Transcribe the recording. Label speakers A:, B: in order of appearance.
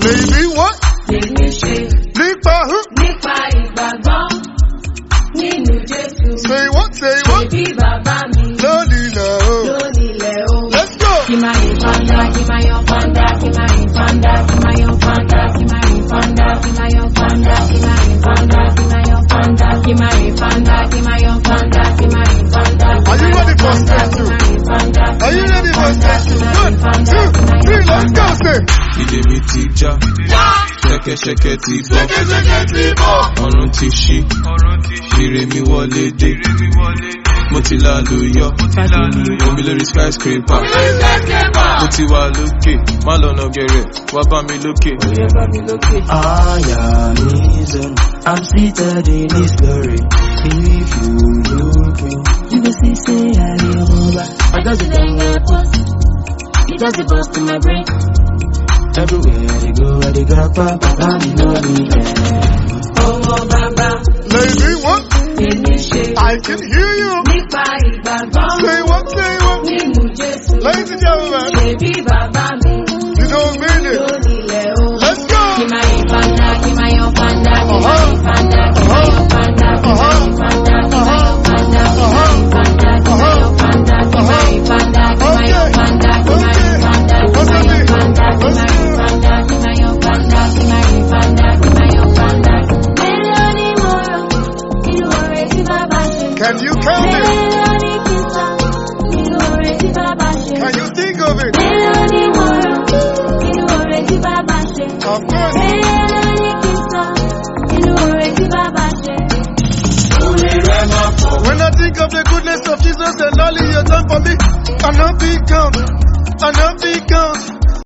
A: Baby, what? Nípa who?
B: Nípa ìgbàgbọ́ nínú Jésù.
A: Say what? Say what?
B: Ṣebí bàbá mi
A: Lónìí náà o.
B: lónílẹ̀ o.
A: Let's go.
B: Kí máa yin fanda, kí máa yan fanda, kí máa yin fanda, kí máa yan fanda, kí máa yin fanda, kí máa yan fanda, kí máa yin fanda, kí máa yan fanda, kí máa yin fanda, kí máa yan fanda, kí máa yin fanda.
A: Are you ready for stage two? Are you ready for stage two? 1, 2, 3, let's go, say.
C: Ìdè mi ti já, ṣẹ̀kẹ̀ṣẹ̀kẹ̀ ti bọ́, ọ̀run ti ṣí, ire mi wọlé dé, mo ti lálùyọ, omi lórí skyscraper, mo ti wà lókè, má lọ́nà gẹ̀rẹ̀, wá bá mi lókè.
D: I am his own, I'm seated in his glory. If you look me, you will see, say I am over.
B: I does it then get post. It does it bust in my brain.
D: Everywhere they go, I they got papa, and you know me.
B: Oh, Baba,
A: Lady, what?
B: èmi ṣe
A: I can hear you.
B: nípa ìgbàgbọ́
A: Say what? Say what?
B: nínú Jésù.
A: Ladies and gentlemen,
B: Ṣebí bàbá mi
A: you don't mean it.
B: lónílẹ̀ o.
A: Let's go.
B: Kí máa yin fanda, kí máa yan fanda, kí máa yin fanda, kí máa yan fanda, kí máa yin fanda, kí máa yan fanda, kí máa yin fanda, kí máa yan fanda, kí máa yin fanda, kí máa yan fanda, kí máa yin fanda, kí máa yin fanda, kí máa yin fanda, kí máa yan fanda, kí máa yin fanda, kí máa yan fanda. Mélòó ni mo rò nínú oore tí bàbá ṣe?
A: Can you count it?
B: Mélòó ni kí n sọ nínú oore tí bàbá ṣe?
A: Can you think of it?
B: Mélòó ni mo rò nínú oore tí bàbá ṣe?
A: Of course.
B: Mélòó ni kí n sọ nínú oore tí bàbá ṣe?
A: When I think of the goodness of Jesus and all he has done for me, I know he comes.